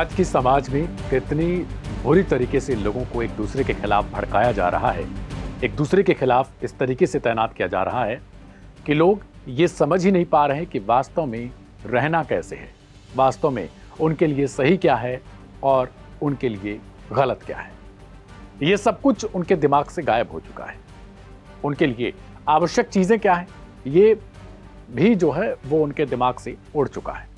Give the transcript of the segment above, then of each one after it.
आज की समाज में कितनी बुरी तरीके से लोगों को एक दूसरे के खिलाफ भड़काया जा रहा है, एक दूसरे के खिलाफ इस तरीके से तैनात किया जा रहा है कि लोग ये समझ ही नहीं पा रहे हैं कि वास्तव में रहना कैसे है, वास्तव में उनके लिए सही क्या है और उनके लिए गलत क्या है। ये सब कुछ उनके दिमाग से गायब हो चुका है। उनके लिए आवश्यक चीजें क्या है, ये भी जो है वो उनके दिमाग से उड़ चुका है।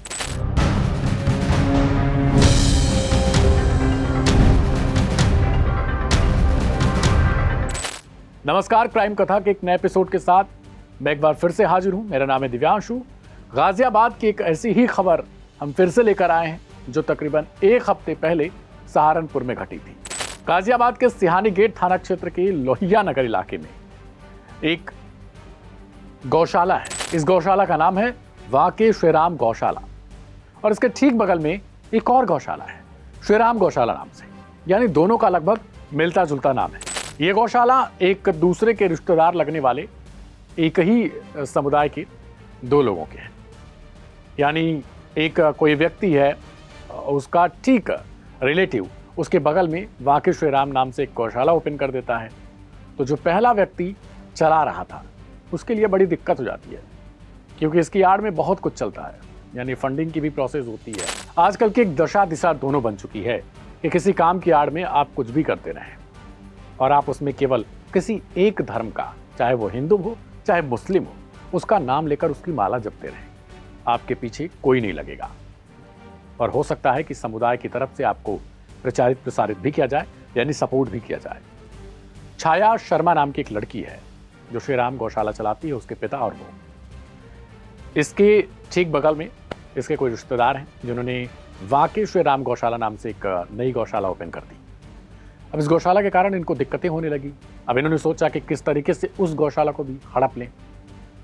नमस्कार, क्राइम कथा के एक नए एपिसोड के साथ मैं एक बार फिर से हाजिर हूं। मेरा नाम है दिव्यांशु। गाजियाबाद की एक ऐसी ही खबर हम फिर से लेकर आए हैं जो तकरीबन एक हफ्ते पहले सहारनपुर में घटी थी। गाजियाबाद के सिहानी गेट थाना क्षेत्र के लोहिया नगर इलाके में एक गौशाला है। इस गौशाला का नाम है वाके श्रीराम गौशाला और इसके ठीक बगल में एक और गौशाला है श्रीराम गौशाला नाम से, यानी दोनों का लगभग मिलता जुलता नाम है। ये गौशाला एक दूसरे के रिश्तेदार लगने वाले एक ही समुदाय के दो लोगों के हैं। यानी एक कोई व्यक्ति है, उसका ठीक रिलेटिव उसके बगल में वाके श्रीराम नाम से एक गौशाला ओपन कर देता है। तो जो पहला व्यक्ति चला रहा था उसके लिए बड़ी दिक्कत हो जाती है, क्योंकि इसकी आड़ में बहुत कुछ चलता है, यानी फंडिंग की भी प्रोसेस होती है। आजकल की एक दशा दिशा दोनों बन चुकी है कि किसी काम की आड़ में आप कुछ भी करते रहें और आप उसमें केवल किसी एक धर्म का, चाहे वो हिंदू हो चाहे मुस्लिम हो, उसका नाम लेकर उसकी माला जपते रहें। आपके पीछे कोई नहीं लगेगा और हो सकता है कि समुदाय की तरफ से आपको प्रचारित प्रसारित भी किया जाए, यानी सपोर्ट भी किया जाए। छाया शर्मा नाम की एक लड़की है जो श्रीराम गौशाला चलाती है, उसके पिता और वो। इसके ठीक बगल में इसके कोई रिश्तेदार हैं जिन्होंने वाके श्रीराम गौशाला नाम से एक नई गौशाला ओपन कर दी। अब इस गौशाला के कारण इनको दिक्कतें होने लगी। अब इन्होंने सोचा कि किस तरीके से उस गौशाला को भी हड़प लें।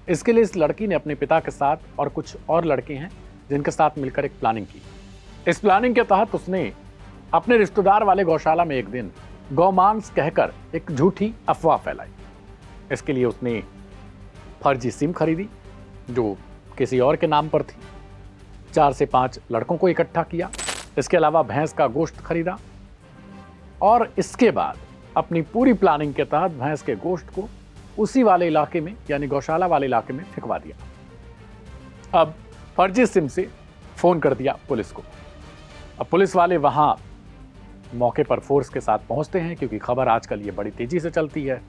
इसके लिए इस लड़की ने अपने पिता के साथ और कुछ और लड़के हैं जिनके साथ मिलकर एक प्लानिंग की। इस प्लानिंग के तहत उसने अपने रिश्तेदार वाले गौशाला में एक दिन गौमांस कहकर एक झूठी अफवाह फैलाई। इसके लिए उसने फर्जी सिम खरीदी जो किसी और के नाम पर थी। 4 से 5 लड़कों को इकट्ठा किया। इसके अलावा भैंस का गोश्त खरीदा और इसके बाद अपनी पूरी प्लानिंग के तहत भैंस के गोश्त को उसी वाले इलाके में, यानी गौशाला वाले इलाके में फिकवा दिया। अब फर्जी सिम से फोन कर दिया पुलिस को। अब पुलिस वाले वहां मौके पर फोर्स के साथ पहुंचते हैं, क्योंकि खबर आजकल ये बड़ी तेजी से चलती है।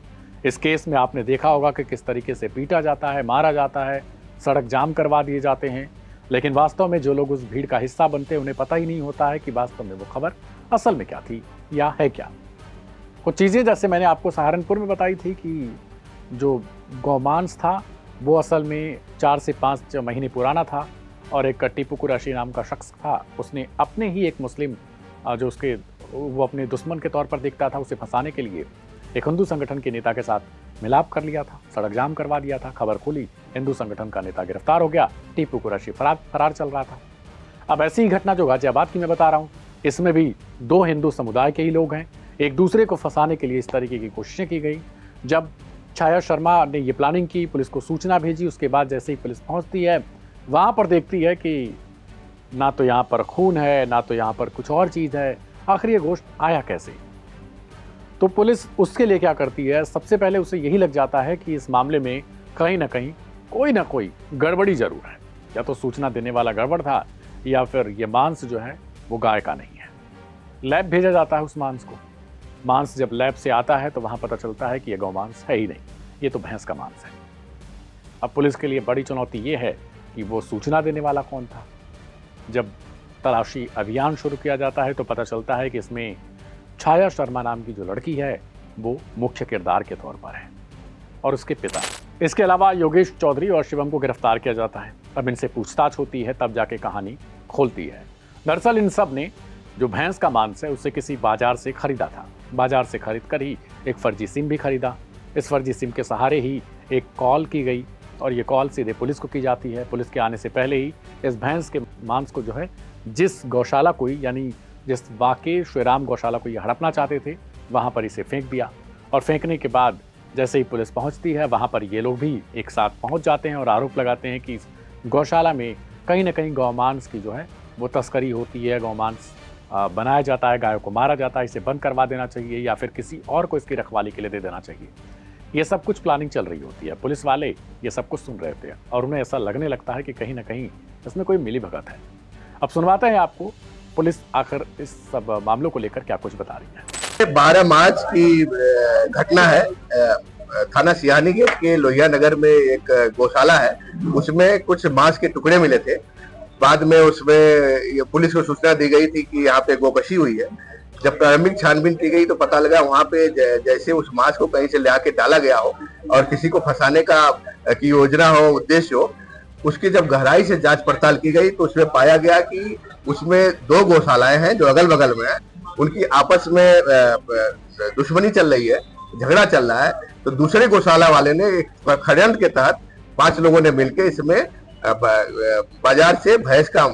इस केस में आपने देखा होगा कि किस तरीके से पीटा जाता है, मारा जाता है, सड़क जाम करवा दिए जाते हैं। लेकिन वास्तव में जो लोग उस भीड़ का हिस्सा बनते हैं उन्हें पता ही नहीं होता है कि वास्तव में वो खबर असल में क्या थी या है क्या। कुछ चीज़ें जैसे मैंने आपको सहारनपुर में बताई थी कि जो गौमांस था वो असल में 4 से 5 महीने पुराना था और एक टीपू कुरैशी नाम का शख्स था, उसने अपने ही एक मुस्लिम जो उसके वो अपने दुश्मन के तौर पर दिखता था, उसे फंसाने के लिए एक हिंदू संगठन के नेता के साथ मिलाप कर लिया था, सड़क जाम करवा दिया था। खबर खुली, हिंदू संगठन का नेता गिरफ्तार हो गया, टीपू कुरैशी फरार चल रहा था। अब ऐसी ही घटना जो गाजियाबाद की मैं बता रहा हूँ, इसमें भी 2 हिंदू समुदाय के ही लोग हैं। एक दूसरे को फंसाने के लिए इस तरीके की कोशिशें की गई। जब छाया शर्मा ने ये प्लानिंग की, पुलिस को सूचना भेजी, उसके बाद जैसे ही पुलिस पहुंचती है वहां पर देखती है कि ना तो यहाँ पर खून है, ना तो यहाँ पर कुछ और चीज़ है। आखिर ये गोश्त आया कैसे? तो पुलिस उसके लिए क्या करती है, सबसे पहले उसे यही लग जाता है कि इस मामले में कहीं ना कोई गड़बड़ी जरूर है। या तो सूचना देने वाला गड़बड़ था या फिर ये मांस जो है वो गाय का नहीं है। लैब भेजा जाता है उस मांस को। मांस जब लैब से आता है तो वहां पता चलता है कि ये गौमांस है ही नहीं, ये तो भैंस का मांस है। अब पुलिस के लिए बड़ी चुनौती ये है कि वो सूचना देने वाला कौन था। जब तलाशी अभियान शुरू किया जाता है तो पता चलता है कि इसमें छाया शर्मा नाम की जो लड़की है वो मुख्य किरदार के तौर पर है और उसके पिता। इसके अलावा योगेश चौधरी और शिवम को गिरफ्तार किया जाता है। अब इनसे पूछताछ होती है, तब जाके कहानी खोलती है। दरअसल इन सब ने जो भैंस का मांस है उसे किसी बाजार से खरीदा था। बाजार से खरीद कर ही एक फर्जी सिम भी खरीदा। इस फर्जी सिम के सहारे ही एक कॉल की गई और ये कॉल सीधे पुलिस को की जाती है। पुलिस के आने से पहले ही इस भैंस के मांस को जो है जिस गौशाला को, यानी जिस वाके श्रीराम गौशाला को ये हड़पना चाहते थे, वहाँ पर इसे फेंक दिया। और फेंकने के बाद जैसे ही पुलिस पहुँचती है वहाँ पर ये लोग भी एक साथ पहुँच जाते हैं और आरोप लगाते हैं कि इस गौशाला में कहीं ना कहीं गौमांस की जो है वो तस्करी होती है, गौमांस बनाया जाता है, गायों को मारा जाता है, इसे बंद करवा देना चाहिए या फिर किसी और को इसकी रखवाली के लिए दे देना चाहिए। ये सब कुछ प्लानिंग चल रही होती है। पुलिस वाले ये सब कुछ सुन रहे थे और उन्हें ऐसा लगने लगता है कि कहीं ना कहीं इसमें कोई मिलीभगत है। अब सुनवाते हैं आपको पुलिस आखिर इस सब मामलों को लेकर क्या कुछ बता रही है। 12 मार्च की घटना है। थाना सियानी गेट के लोहिया नगर में एक गौशाला है, उसमें कुछ मांस के टुकड़े मिले थे। बाद में उसमें पुलिस को सूचना दी गई थी कि यहाँ पे गोकशी हुई है। जब प्रारंभिक छानबीन की गई तो पता लगा वहाँ पे जैसे उस मांस को कहीं से ले आके डाला गया हो और किसी को फंसाने की योजना हो, उद्देश्य हो। उसकी जब गहराई से जांच पड़ताल की गई तो उसमें पाया गया कि उसमें 2 गौशालाएं हैं जो अगल बगल में है, उनकी आपस में दुश्मनी चल रही है, झगड़ा चल रहा है। तो दूसरे गौशाला वाले ने षड्यंत्र के तहत 5 लोगों ने मिलकर इसमें बाजार से भैंस का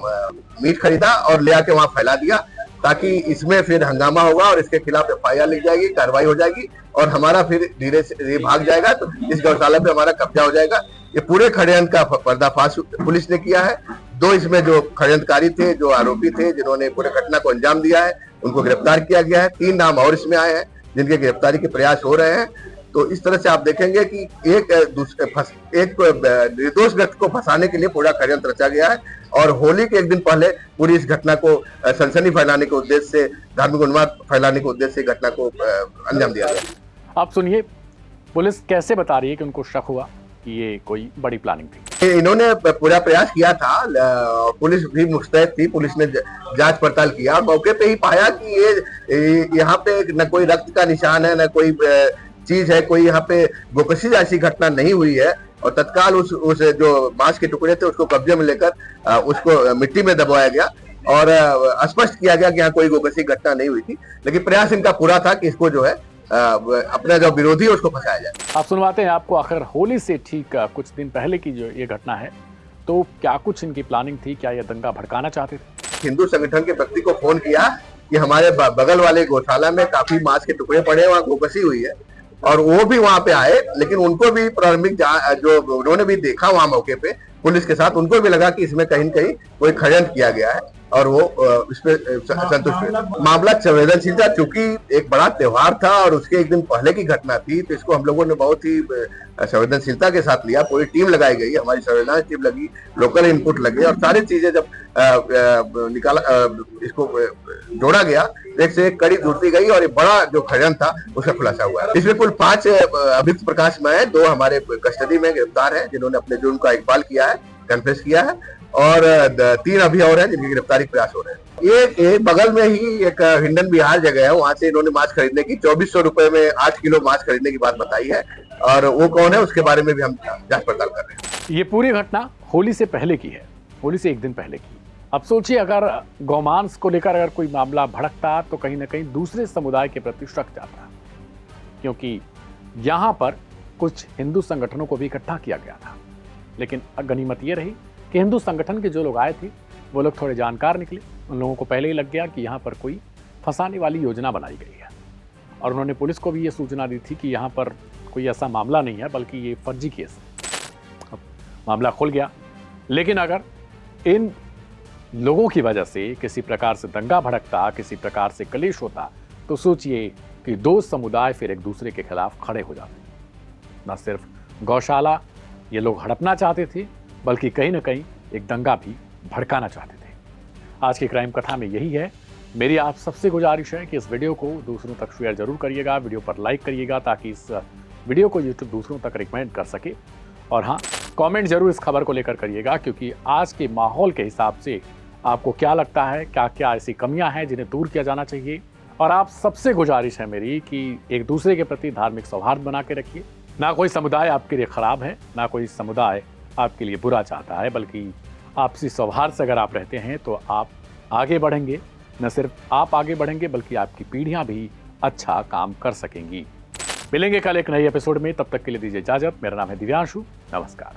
मीट खरीदा और ले आके वहां फैला दिया, ताकि इसमें फिर हंगामा होगा और इसके खिलाफ FIR लिख जाएगी, कार्रवाई हो जाएगी और हमारा फिर धीरे से भाग जाएगा तो इस गौशाला पे हमारा कब्जा हो जाएगा। ये पूरे षड्यंत्र का पर्दाफाश पुलिस ने किया है। 2 इसमें जो षड्यंत्रकारी थे, जो आरोपी थे, जिन्होंने पूरे घटना को अंजाम दिया है, उनको गिरफ्तार किया गया है। 3 नाम और इसमें आए हैं जिनके गिरफ्तारी के प्रयास हो रहे हैं। तो इस तरह से आप देखेंगे कि एक निर्दोष व्यक्ति को फंसाने के लिए पूरा षड्यंत्र रचा गया है और होली के एक दिन पहले पूरी इस घटना को सनसनी फैलाने के उद्देश्य से, धार्मिक उन्माद फैलाने के उद्देश्य से घटना को अंजाम दिया गया। आप सुनिए पुलिस कैसे बता रही है कि उनको शक हुआ कि ये कोई बड़ी प्लानिंग थी। इन्होंने पूरा प्रयास किया था, पुलिस भी मुस्तैद थी। पुलिस ने जांच पड़ताल किया और मौके पे ही पाया कि ये यहाँ पे न कोई रक्त का निशान है, न कोई चीज है, कोई यहाँ पे गोकशी जैसी घटना नहीं हुई है। और तत्काल उस जो मांस के टुकड़े थे उसको कब्जे में लेकर उसको मिट्टी में दबाया गया और स्पष्ट किया गया कि यहाँ कोई गोकशी घटना नहीं हुई थी। लेकिन प्रयास इनका पूरा था कि इसको जो है अपना जो विरोधी है उसको फंसाया जाए। आप सुनवाते हैं आपको आखिर होली से ठीक कुछ दिन पहले की जो ये घटना है, तो क्या कुछ इनकी प्लानिंग थी? क्या ये दंगा भड़काना चाहते थे? हिंदू संगठन के व्यक्ति को फोन किया कि हमारे बगल वाले गौशाला में काफी मांस के टुकड़े पड़े, वहाँ गोकशी हुई है और वो भी वहां पे आए। लेकिन उनको भी प्रारंभिक जो उन्होंने भी देखा वहां मौके पे पुलिस के साथ, उनको भी लगा कि इसमें कहीं न कहीं कोई षड्यंत्र किया गया है और वो इस पे संतुष्ट हुए। मामला संवेदनशील था, चूंकि एक बड़ा त्योहार था और उसके एक दिन पहले की घटना थी, तो इसको हम लोगों ने बहुत ही संवेदनशीलता के साथ लिया। पूरी टीम लगाई गई, हमारी सर्वेलांस टीम लगी, लोकल इनपुट लगे और सारी चीजें जब इसको जोड़ा गया, एक से एक कड़ी जुड़ती गई और एक बड़ा जो षड्यंत्र था उसका खुलासा हुआ है। इसमें कुल 5 अभियुक्त प्रकाश में है, 2 हमारे कस्टडी में गिरफ्तार हैं जिन्होंने अपने जुर्म का इकबाल किया है, कन्फेस किया है और 3 अभी और हैं जिनकी गिरफ्तारी प्रयास हो रहे हैं। ये बगल में ही एक हिंडन बिहार जगह है, वहां से इन्होंने मांस खरीदने की 2400 रुपए में 8 किलो मांस खरीदने की बात बताई है और वो कौन है उसके बारे में भी हम जांच पड़ताल कर रहे हैं। ये पूरी घटना होली से पहले की है, होली से एक दिन पहले की। अब सोचिए अगर गौमांस को लेकर अगर कोई मामला भड़कता तो कहीं ना कहीं दूसरे समुदाय के प्रति शक जाता, क्योंकि यहाँ पर कुछ हिंदू संगठनों को भी इकट्ठा किया गया था। लेकिन गनीमत ये रही कि हिंदू संगठन के जो लोग आए थे वो लोग थोड़े जानकार निकले। उन लोगों को पहले ही लग गया कि यहाँ पर कोई फंसाने वाली योजना बनाई गई है और उन्होंने पुलिस को भी ये सूचना दी थी कि यहाँ पर कोई ऐसा मामला नहीं है बल्कि ये फर्जी केस है। अब मामला खुल गया, लेकिन अगर इन लोगों की वजह से किसी प्रकार से दंगा भड़कता, किसी प्रकार से कलेश होता, तो सोचिए कि 2 समुदाय फिर एक दूसरे के खिलाफ खड़े हो जाते। न सिर्फ गौशाला ये लोग हड़पना चाहते थे, बल्कि कहीं ना कहीं एक दंगा भी भड़काना चाहते थे। आज की क्राइम कथा में यही है। मेरी आप सबसे गुजारिश है कि इस वीडियो को दूसरों तक शेयर जरूर करिएगा, वीडियो पर लाइक करिएगा ताकि इस वीडियो को यूट्यूब दूसरों तक रिकमेंड कर सके। और हाँ, कमेंट जरूर इस खबर को लेकर करिएगा, क्योंकि आज के माहौल के हिसाब से आपको क्या लगता है, क्या क्या ऐसी कमियां हैं जिन्हें दूर किया जाना चाहिए। और आप सबसे गुजारिश है मेरी कि एक दूसरे के प्रति धार्मिक सौहार्द बना के रखिए। ना कोई समुदाय आपके लिए खराब है, ना कोई समुदाय आपके लिए बुरा चाहता है, बल्कि आपसी सौहार्द से अगर आप रहते हैं तो आप आगे बढ़ेंगे। न सिर्फ आप आगे बढ़ेंगे बल्कि आपकी पीढ़ियां भी अच्छा काम कर सकेंगी। मिलेंगे कल एक नई एपिसोड में, तब तक के लिए दीजिए इजाजत। मेरा नाम है दिव्यांशु, नमस्कार।